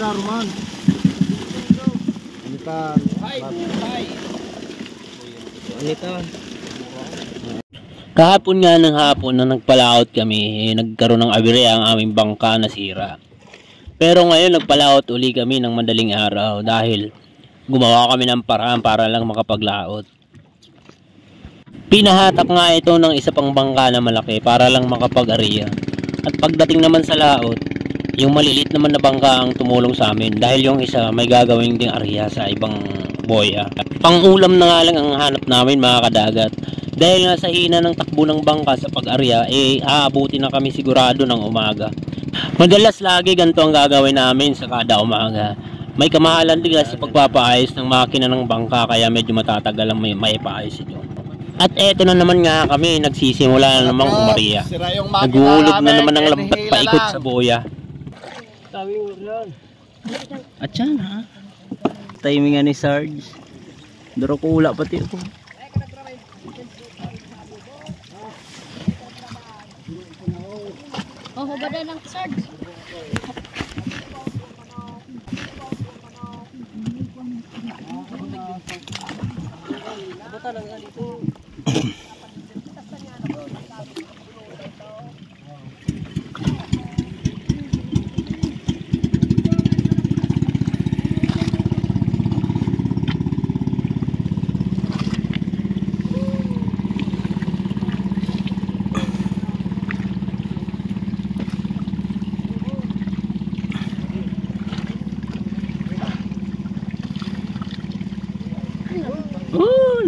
Roman. Kahapon nga ng hapon na nagpalaot kami, nagkaroon ng aberya ang aming bangka na sira. Pero ngayon nagpalaot uli kami ng madaling araw dahil gumawa kami ng paraan para lang makapaglaot. Pinahatak nga ito ng isa pang bangka na malaki para lang makapag-ariya. At pagdating naman sa laot, yung maliliit naman na bangka ang tumulong sa amin dahil yung isa may gagawing ding ariya sa ibang boya. Pang-ulam na nga lang ang hanap namin mga kadagat. Dahil nga sa hina ng takbo ng bangka sa pag-ariya, aabuti na kami sigurado ng umaga. Madalas lagi ganito ang gagawin namin sa kada umaga. May kamahalan din sa pagpapaayos ng makina ng bangka kaya medyo matatagal ang may paayos ito. At eto na naman nga kami, nagsisimula na namang umariya. Naguhulog na naman ang lambat paikot sa boya. At yan ha. Timingan ni Sarge. Durokula pati ako. Oh, hubada ng Sarge. Bata lang nga dito.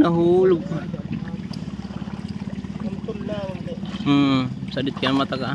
Nahulog. Sadit kaya mata ka.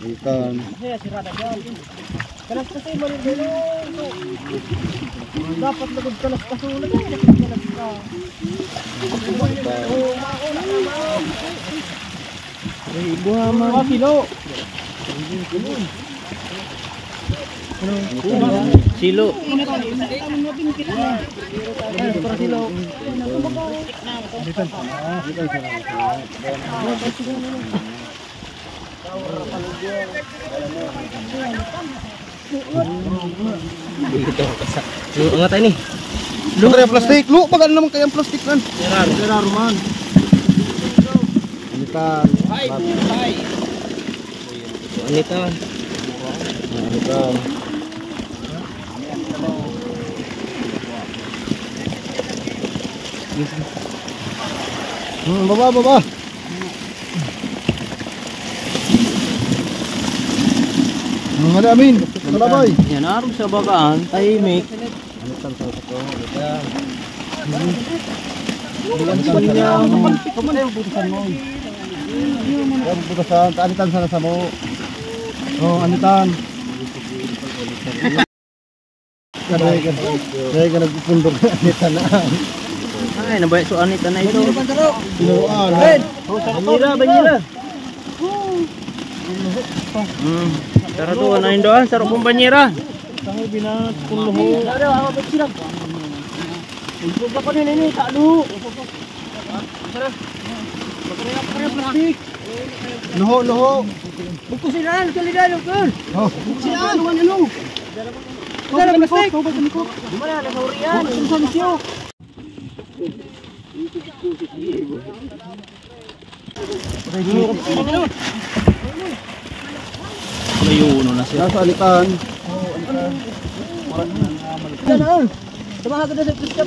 Ikan. Kalas kasi malulong. Dapat lagod kalas kasulad. Kalas ka. Buhaman. Kilo. Silo. Angat ini. Lu kaya plastik, lu bagal naman kaya plastik kan. Sira Roman. Ikan. Ikan. Ikan. Baba. Ada Amin, salabay. Yan arog sa bagaan, tahimik. Butasan, anitan sana sa mo. Oh, anitan. Kaya ka nagpupundok anitan na. Ay, nabay so anitan na ito. Sinuan. Banyira. Tara to, anahin doon, sarap kong banyera. Tangi binat kuluho. Ada apa bersiram? Ibu bapa ini tak lu. Sarap. Pakai plastik. Luho. Bungkusin kalidan kan. Oh. Bungkusin ano? Dalam plastik. Di mana ada saurian? Susah misio. Mayuno na siya. Nasa alitan. Jangan. Sama ka sa plastik.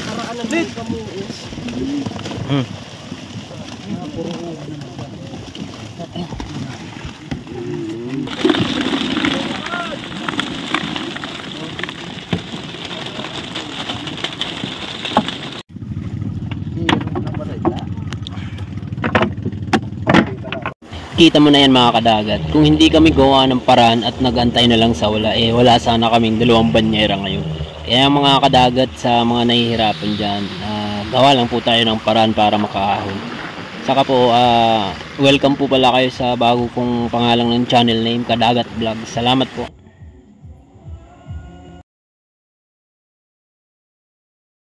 Karaan ng lit. Kita mo na yan mga kadagat. Kung hindi kami gawa ng paraan at nagantay na lang sa wala, wala sana kaming 2 banyera ngayon. Kaya mga kadagat, sa mga nahihirapan dyan, gawa lang po tayo ng paraan para makahon. Saka po, welcome po pala kayo sa bago kong pangalan ng channel name, Kadagat Vlog. Salamat po.